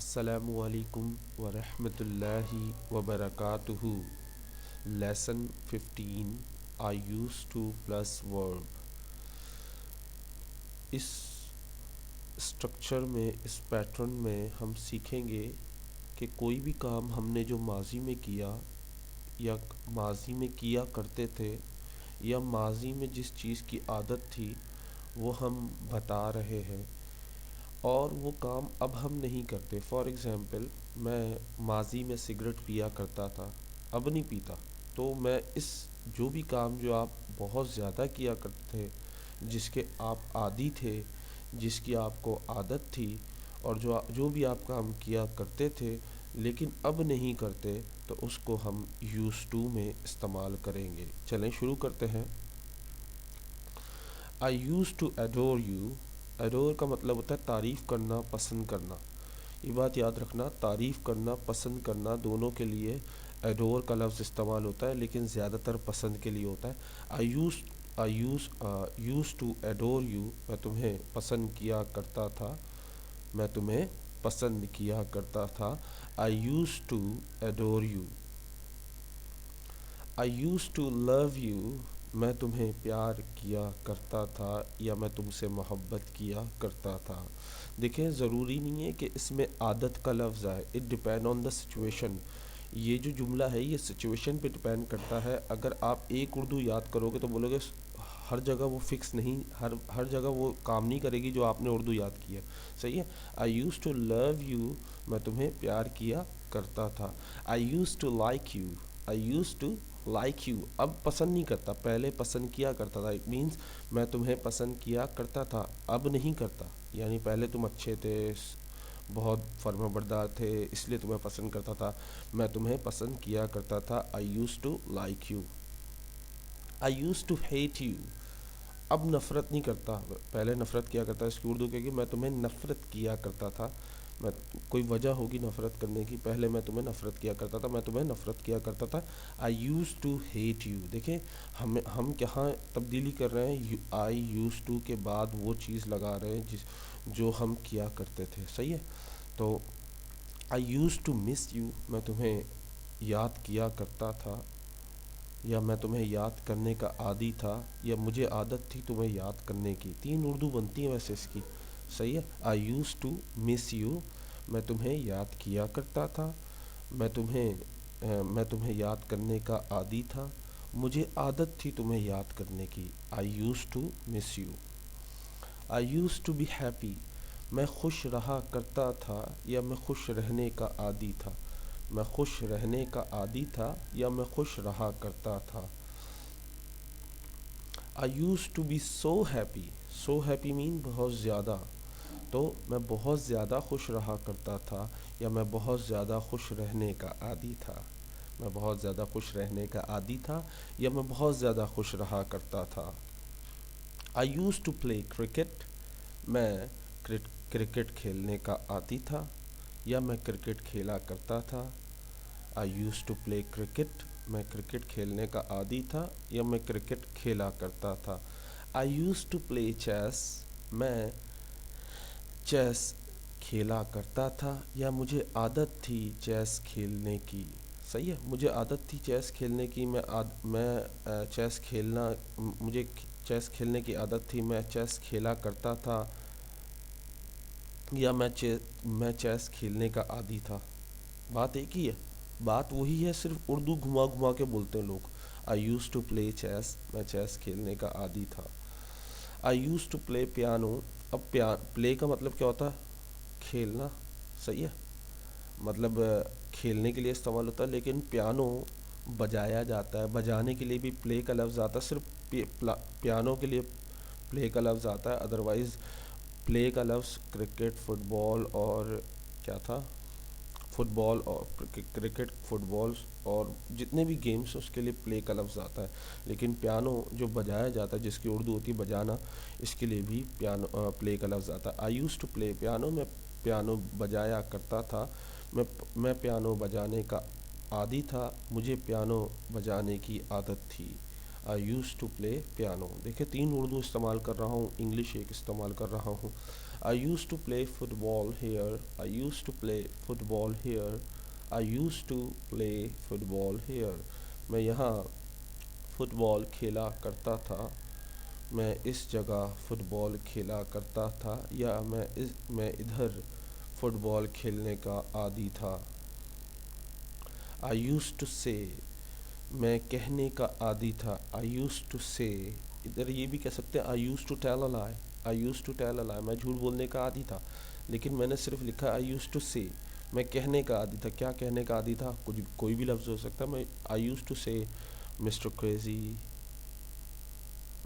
السلام علیکم ورحمۃ اللہ وبرکاتہ۔ لیسن 15 آئی یوز ٹو پلس ورب۔ اس اسٹرکچر میں، اس پیٹرن میں ہم سیکھیں گے کہ کوئی بھی کام ہم نے جو ماضی میں کیا یا ماضی میں کیا کرتے تھے یا ماضی میں جس چیز کی عادت تھی وہ ہم بتا رہے ہیں اور وہ کام اب ہم نہیں کرتے۔ فار ایگزامپل، میں ماضی میں سگریٹ پیا کرتا تھا، اب نہیں پیتا، تو میں اس جو بھی کام جو آپ بہت زیادہ کیا کرتے تھے، جس کے آپ عادی تھے، جس کی آپ کو عادت تھی، اور جو بھی آپ کام کیا کرتے تھے لیکن اب نہیں کرتے، تو اس کو ہم یوز ٹو میں استعمال کریں گے۔ چلیں شروع کرتے ہیں۔ آئی یوز ٹو ایڈور یو۔ ایڈور کا مطلب ہوتا ہے تعریف کرنا، پسند کرنا۔ یہ بات یاد رکھنا، تعریف کرنا، پسند کرنا، دونوں کے لیے ایڈور کا لفظ استعمال ہوتا ہے، لیکن زیادہ تر پسند کے لیے ہوتا ہے۔ یوز ٹو ایڈور یو، میں تمہیں پسند کیا کرتا تھا، میں تمہیں پسند کیا کرتا تھا۔ I use to adore you. I use to love you, میں تمہیں پیار کیا کرتا تھا یا میں تم سے محبت کیا کرتا تھا۔ دیکھیں، ضروری نہیں ہے کہ اس میں عادت کا لفظ آئے، it depend on the situation. یہ جو جملہ ہے یہ سچویشن پہ ڈپینڈ کرتا ہے۔ اگر آپ ایک اردو یاد کرو گے تو بولو گے ہر جگہ وہ فکس نہیں، ہر جگہ وہ کام نہیں کرے گی جو آپ نے اردو یاد کی ہے، صحیح ہے۔ I use to love you, میں تمہیں پیار کیا کرتا تھا۔ I use to like you. I use to like you, اب پسند نہیں کرتا، پہلے پسند کیا کرتا تھا۔ اٹ مینس میں تمہیں پسند کیا کرتا تھا، اب نہیں کرتا، یعنی پہلے تم اچھے تھے، بہت فرما بردار تھے، اس لیے تمہیں پسند کرتا تھا۔ میں تمہیں پسند کیا کرتا تھا۔ I use to like you. I use to hate you, اب نفرت نہیں کرتا، پہلے نفرت کیا کرتا، اس کی اردو کہے گی میں تمہیں نفرت کیا کرتا تھا۔ میں کوئی وجہ ہوگی نفرت کرنے کی، پہلے میں تمہیں نفرت کیا کرتا تھا، میں تمہیں نفرت کیا کرتا تھا۔ I use to hate you, دیکھیں ہم کہاں تبدیلی کر رہے ہیں، آئی یوز ٹو کے بعد وہ چیز لگا رہے ہیں جو ہم کیا کرتے تھے، صحیح ہے۔ تو آئی یوز ٹو مس یو، میں تمہیں یاد کیا کرتا تھا یا میں تمہیں یاد کرنے کا عادی تھا یا مجھے عادت تھی تمہیں یاد کرنے کی۔ تین اردو بنتی ہیں ویسے اس کی، صحیح ہے۔ I use to miss you, میں تمہیں یاد کیا کرتا تھا، میں تمہیں یاد کرنے کا عادی تھا، مجھے عادت تھی تمہیں یاد کرنے کی۔ I use to miss you. I use to be happy, میں خوش رہا کرتا تھا یا میں خوش رہنے کا عادی تھا، میں خوش رہنے کا عادی تھا یا میں خوش رہا کرتا تھا۔ I use to be so happy, so happy man بہت زیادہ، تو میں بہت زیادہ خوش رہا کرتا تھا یا میں بہت زیادہ خوش رہنے کا عادی تھا، میں بہت زیادہ خوش رہنے کا عادی تھا یا میں بہت زیادہ خوش رہا کرتا تھا۔ I use to play cricket, میں کرکٹ کھیلنے کا عادی تھا یا میں کرکٹ کھیلا کرتا تھا۔ I use to play cricket, میں کرکٹ کھیلنے کا عادی تھا یا میں کرکٹ کھیلا کرتا تھا۔ I use to play chess, میں چیس کھیلا کرتا تھا یا مجھے عادت تھی چیس کھیلنے کی، صحیح ہے۔ مجھے عادت تھی چیس کھیلنے کی، چیس کھیلنا، مجھے چیس کھیلنے کی عادت تھی، میں چیس کھیلا کرتا تھا یا میں چیس کھیلنے کا عادی تھا۔ بات ایک ہی ہے، بات وہی ہے، صرف اردو گھما گھما کے بولتے ہیں لوگ۔ آئی یوز ٹو پلے چیس، میں چیس کھیلنے کا عادی تھا۔ I use to play piano, اب پلے کا مطلب کیا ہوتا ہے؟ کھیلنا، صحیح ہے، مطلب کھیلنے کے لیے استعمال ہوتا ہے، لیکن پیانو بجایا جاتا ہے، بجانے کے لیے بھی پلے کا لفظ آتا ہے، صرف پیانو کے لیے پلے کا لفظ آتا ہے، ادروائز پلے کا لفظ کرکٹ، فٹ بال اور کیا تھا، فٹ بال اور کرکٹ، فٹ بال اور جتنے بھی گیمس اس کے لیے پلے کا لفظ آتا ہے، لیکن پیانو جو بجایا جاتا ہے، جس کی اردو ہوتی ہے بجانا، اس کے لیے بھی پلے کا لفظ آتا ہے۔ I use to play piano, میں پیانو بجایا کرتا تھا، میں پیانو بجانے کا عادی تھا، مجھے پیانو بجانے کی عادت تھی۔ آئی یوز ٹو پلے پیانو، دیکھیں تین اردو استعمال کر رہا ہوں، انگلش ایک استعمال کر رہا ہوں۔ I used to play football here. I used to play football here. I used to play football here. میں یہاں فٹ بال کھیلا کرتا تھا. میں اس جگہ فٹ بال کھیلا کرتا تھا. یا میں ادھر فٹ بال کھیلنے کا عادی تھا. I used to say, میں کہنے کا عادی تھا. I used to say, ادھر یہ بھی کہہ سکتے ہیں I used to tell a lie. I used to tell a lie. میں جھوٹ بولنے کا عادی تھا, لیکن میں نے صرف لکھا I used to say. میں کہنے کا عادی تھا. کیا کہنے کا عادی تھا؟ کوئی بھی لفظ ہو سکتا ہے. میں I used to say Mr. Crazy.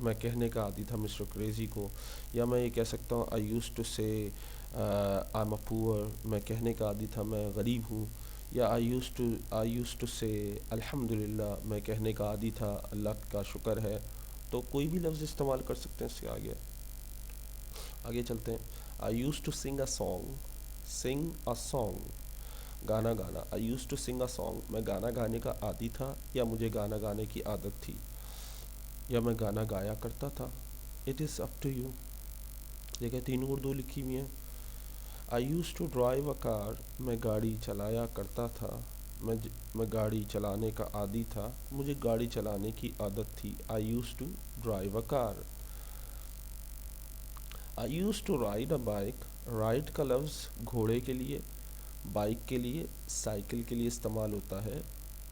میں کہنے کا عادی تھا مسٹر کریزی کو. یا میں یہ کہہ سکتا ہوں I used to say I'm a poor. میں کہنے کا عادی تھا میں غریب ہوں. یا I used to say الحمدللہ. میں کہنے کا عادی تھا اللہ کا شکر ہے. تو کوئی بھی لفظ استعمال کر سکتے ہیں. اس سے آگے چلتے ہیں. I used to sing a song. Sing a song, گانا گانا. I used to sing a song. میں گانا گانے کا عادی تھا یا مجھے گانا گانے کی عادت تھی. یا میں گانا گایا کرتا تھا. It is up to you. دیکھیں تین اردو لکھی ہوئی ہیں. I used to drive a car. میں گاڑی چلایا کرتا تھا. میں گاڑی چلانے کا عادی تھا. مجھے گاڑی چلانے کی عادت تھی. I used to drive a car. I used to ride a bike. ride کا لفظ گھوڑے کے لیے, بائک کے لیے, سائیکل کے لیے استعمال ہوتا ہے,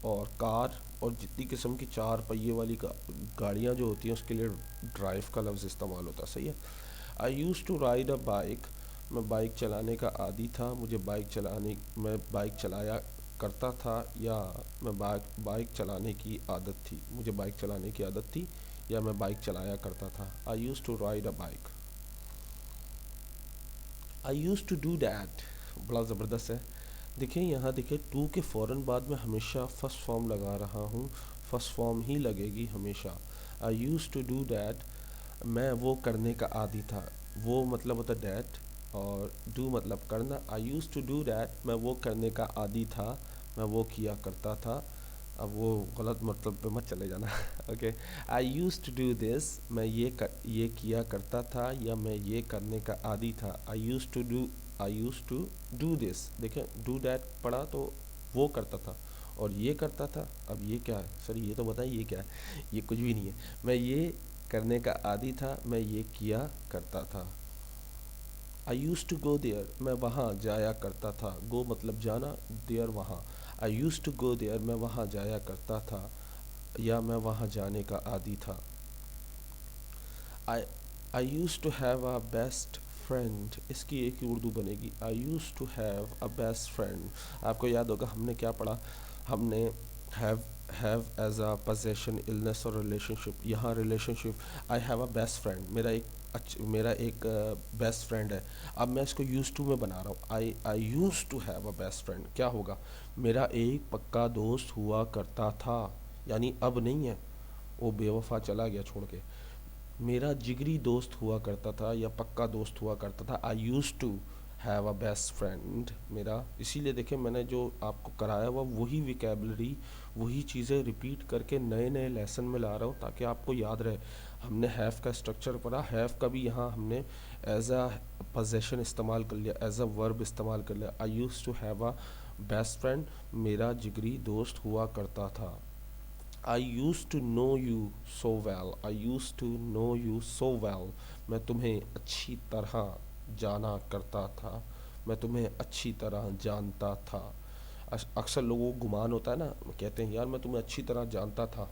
اور کار اور جتنی قسم کی چار پہیے والی گاڑیاں جو ہوتی ہیں اس کے لیے ڈرائیو کا لفظ استعمال ہوتا ہے. صحیح ہے. I used to ride a bike. میں بائک چلانے کا عادی تھا. میں بائک چلایا کرتا تھا یا میں بائک چلانے کی عادت تھی. مجھے بائک چلانے کی عادت تھی یا میں بائک چلایا کرتا تھا. I used to ride a bike. I used to do that. بڑا زبردست ہے. دیکھیں یہاں دیکھیں ٹو کے فوراً بعد میں ہمیشہ فرسٹ فارم لگا رہا ہوں. فرسٹ فارم ہی لگے گی ہمیشہ. I used to do that. میں وہ کرنے کا عادی تھا. وہ مطلب ہوتا ہے that, اور do مطلب کرنا. I used to do that. میں وہ کرنے کا عادی تھا. میں وہ کیا کرتا تھا. اب وہ غلط مطلب پہ مت چلے جانا. Okay. I used to do this. میں یہ کیا کرتا تھا یا میں یہ کرنے کا عادی تھا. I used to do this. دیکھیں do that پڑھا تو وہ کرتا تھا اور یہ کرتا تھا. اب یہ کیا ہے سر؟ یہ تو بتائیں یہ کیا ہے؟ یہ کچھ بھی نہیں ہے. میں یہ کرنے کا عادی تھا. میں یہ کیا کرتا تھا. I used to go there. میں وہاں جایا کرتا تھا. go مطلب جانا, there وہاں. I used to go there. میں وہاں جایا کرتا تھا یا میں وہاں جانے کا عادی تھا. I used to have a best friend. اس کی ایک ہی اردو بنے گی. I used to have a best friend. آپ کو یاد ہوگا ہم نے کیا پڑھا. ہم نے have as a possession, illness اور relationship. یہاں relationship. I have a best friend. میرا ایک بیسٹ فرینڈ ہے. اب میں اس کو used to میں بنا رہا ہوں. I used to have a best friend. کیا ہوگا؟ میرا ایک پکا دوست ہوا کرتا تھا. یعنی اب نہیں ہے, وہ بے وفا چلا گیا چھوڑ کے. میرا جگری دوست ہوا کرتا تھا یا پکا دوست ہوا کرتا تھا. I used to have a best friend. میرا اسی لیے دیکھیں میں نے جو آپ کو کرایا ہوا وہی ویکیبلری, وہی چیزیں ریپیٹ کر کے نئے لیسن میں لا رہا ہوں تاکہ آپ کو یاد رہے. ہم نے ہیو کا اسٹرکچر پڑھا. ہیو کا بھی یہاں ہم نے ایز اے پوزیشن استعمال کر لیا, ایز اے ورب استعمال کر لیا. I used to have a best friend. میرا جگری دوست ہوا کرتا تھا. I used to know you so well. I used to know you so well. میں تمہیں اچھی طرح جانا کرتا تھا. میں تمہیں اچھی طرح جانتا تھا. اکثر لوگوں کو گمان ہوتا ہے نا, کہتے ہیں یار میں تمہیں اچھی طرح جانتا تھا,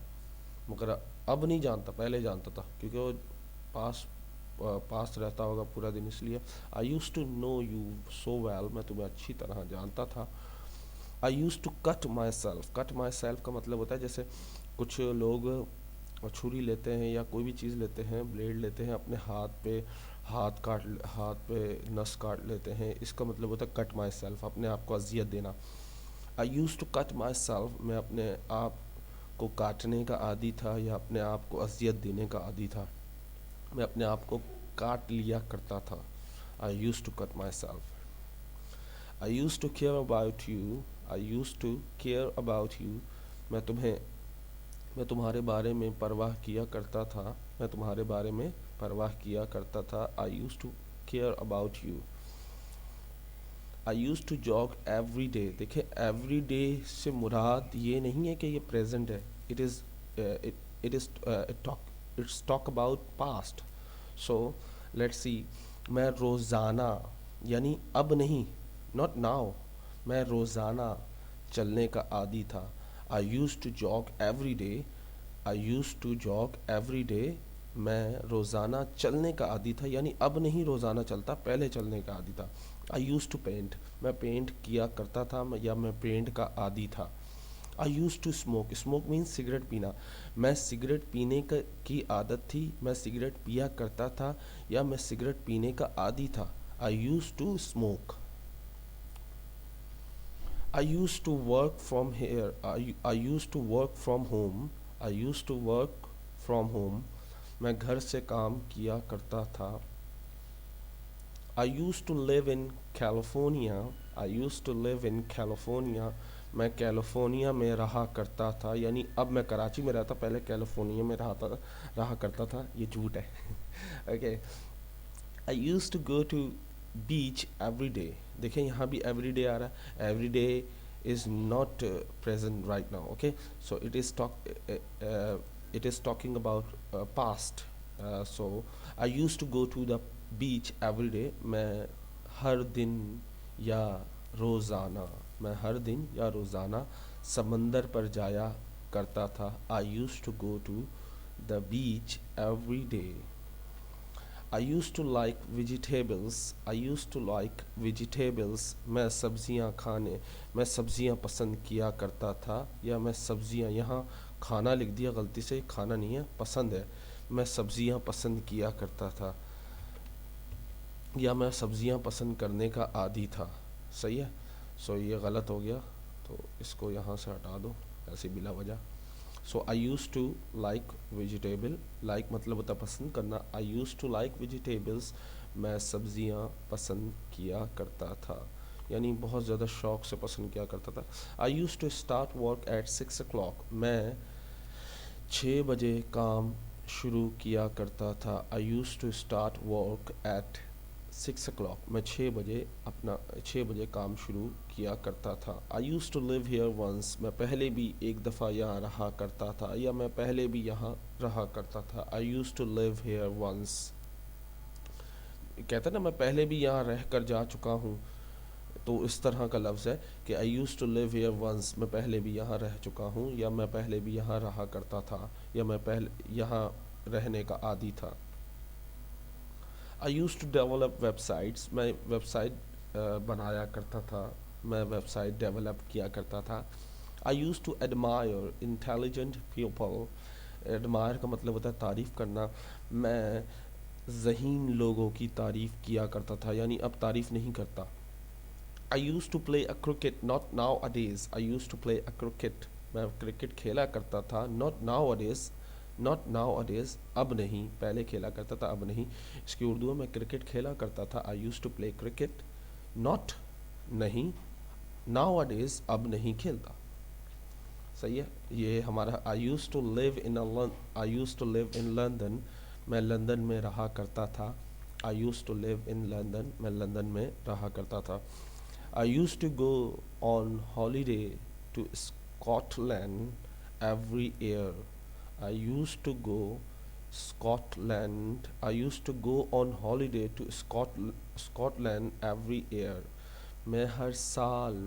مگر اب نہیں جانتا, پہلے جانتا تھا, کیونکہ وہ پاس رہتا ہوگا پورا دن. اس لیے I used to know you so well. میں تمہیں اچھی طرح جانتا تھا. I used to cut myself. cut myself کا مطلب ہوتا ہے جیسے کچھ لوگ چھری لیتے ہیں یا کوئی بھی چیز لیتے ہیں, بلیڈ لیتے ہیں, اپنے ہاتھ پہ نس کاٹ لیتے ہیں. اس کا مطلب ہوتا ہے cut myself, اپنے آپ کو اذیت دینا. I used to cut myself. میں اپنے آپ کو کاٹنے کا عادی تھا یا اپنے آپ کو اذیت دینے کا عادی تھا. میں اپنے آپ کو کاٹ لیا کرتا تھا. I used to cut myself. I used to care about you. I used to care about you. میں تمہارے بارے میں پرواہ کیا کرتا تھا. میں تمہارے بارے میں پرواہ کیا کرتا تھا. I used to care about you. I used to jog every day. دیکھیں ایوری ڈے سے مراد یہ نہیں ہے کہ یہ پریزنٹ ہے. It is it's talk about past. So let's see, میں روزانہ یعنی اب نہیں, ناٹ ناؤ, میں روزانہ چلنے کا عادی تھا. I use to jog every day. I use to jog every day. میں روزانہ چلنے کا عادی تھا, یعنی اب نہیں روزانہ چلتا, پہلے چلنے کا عادی تھا. I use to paint. میں پینٹ کیا کرتا تھا یا میں پینٹ کا عادی تھا. I use to smoke. Smoke means cigarette پینا. میں سگریٹ پینے کی عادت تھی, میں سگریٹ پیا کرتا تھا یا میں سگریٹ پینے کا عادی تھا. I use to smoke. I used to work from here. I used to work from home. I used to work from home. میں گھر سے کام کیا کرتا تھا. I used to live in California. I used to live in California. میں California میں رہا کرتا تھا, یعنی اب میں کراچی میں رہتا, پہلے کیلیفورنیا میں رہا کرتا تھا. یہ جھوٹ ہے. Okay. I used to go to beach every day. دیکھیں یہاں بھی ایوری ڈے آ رہا ہے. Every day is not present right now. Okay, so it is talking about past. So I used to go to the beach every day. میں ہر دن یا روزانہ, میں ہر دن یا روزانہ سمندر پر جایا کرتا تھا. I used to go to the beach every day. I used to like vegetables. I used to like vegetables. میں سبزیاں پسند کیا کرتا تھا یا میں سبزیاں, یہاں کھانا لکھ دیا غلطی سے, کھانا نہیں ہے, پسند ہے. میں سبزیاں پسند کیا کرتا تھا یا میں سبزیاں پسند کرنے کا عادی تھا. صحیح ہے. سو یہ غلط ہو گیا, تو اس کو یہاں سے ہٹا دو ایسے بلا وجہ. So I use to like vegetable. Like مطلب ہوتا پسند کرنا. I use to like vegetables. میں سبزیاں پسند کیا کرتا تھا, یعنی بہت زیادہ شوق سے پسند کیا کرتا تھا. I use to start work at 6 o'clock. میں 6 بجے کام شروع کیا کرتا تھا. I use to start work at 6 o'clock. میں 6 بجے کام شروع کیا کرتا تھا. I use to live here once. میں پہلے بھی ایک دفعہ یہاں رہا کرتا تھا یا میں پہلے بھی یہاں رہا کرتا تھا. I use to live here once. کہتا ہے نا میں پہلے بھی یہاں رہ کر جا چکا ہوں, تو اس طرح کا لفظ ہے کہ I use to live here once. میں پہلے بھی یہاں رہ چکا ہوں یا میں پہلے بھی یہاں رہا کرتا تھا یا میں پہلے یہاں رہنے کا عادی تھا. I used to develop websites. میں ویب سائٹ بنایا کرتا تھا, میں ویب سائٹ ڈیولپ کیا کرتا تھا. I used to admire intelligent people. admire کا مطلب ہوتا ہے تعریف کرنا. میں ذہین لوگوں کی تعریف کیا کرتا تھا, یعنی اب تعریف نہیں کرتا. I used to play a cricket, not nowadays. I used to play a cricket. میں کرکٹ کھیلا کرتا تھا. not nowadays. not nowadays, اب نہیں, پہلے کھیلا کرتا تھا اب نہیں. اس کی اردو میں کرکٹ کھیلا کرتا تھا. I used to play cricket. not نہیں, nowadays اب نہیں کھیلتا. صحیح ہے. یہ ہمارا I used to live in London. میں لندن میں رہا کرتا تھا. I used to live in London. میں لندن میں رہا کرتا تھا. I used to go on holiday to Scotland every year. I used to go Scotland. I used to go on holiday to Scotland every year. میں ہر سال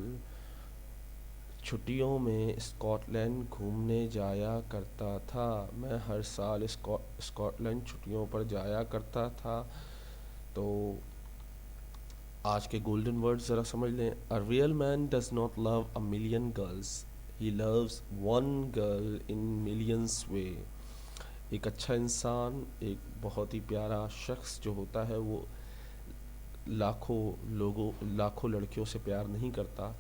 چھٹیوں میں Scott land گھومنے جایا کرتا تھا. میں ہر سال اسکاٹ لینڈ چھٹیوں پر جایا کرتا تھا. تو آج کے گولڈن ورڈ ذرا سمجھ لیں. A real man does not love a million girls. He loves one girl in millions way. ایک اچھا انسان, ایک بہت ہی پیارا شخص جو ہوتا ہے وہ لاکھوں لڑکیوں سے پیار نہیں کرتا.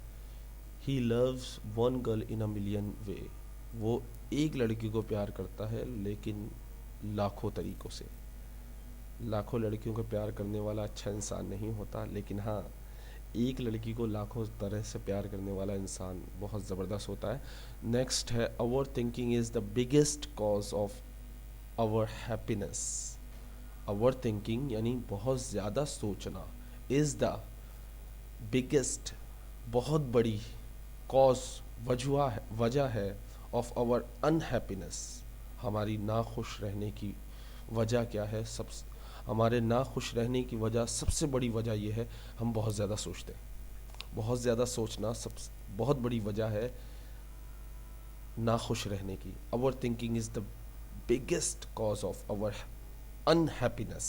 He loves one girl in a million way. وہ ایک لڑکی کو پیار کرتا ہے لیکن لاکھوں طریقوں سے. لاکھوں لڑکیوں کو پیار کرنے والا اچھا انسان نہیں ہوتا, لیکن ہاں ایک لڑکی کو لاکھوں طرح سے پیار کرنے والا انسان بہت زبردست ہوتا ہے. نیکسٹ ہے over thinking is the biggest cause of our happiness. Over thinking یعنی بہت زیادہ سوچنا از دا بگیسٹ، بہت بڑی کاز، وجہ ہے آف آور انہیپینس. ہماری ناخوش رہنے کی وجہ کیا ہے؟ ہمارے ناخوش رہنے کی وجہ، سب سے بڑی وجہ یہ ہے ہم بہت زیادہ سوچتے ہیں. بہت زیادہ سوچنا بہت بڑی وجہ ہے ناخوش رہنے کی. Over thinking is the biggest cause of over unhappiness.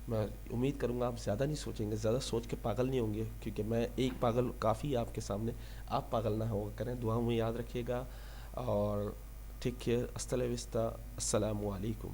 میں امید کروں گا آپ زیادہ نہیں سوچیں گے، زیادہ سوچ کے پاگل نہیں ہوں گے، کیونکہ میں ایک پاگل کافی آپ کے سامنے. آپ پاگل نہ ہوا کریں. دعاؤں میں یاد رکھیے گا اور ٹیک کیئر. السلام علیکم.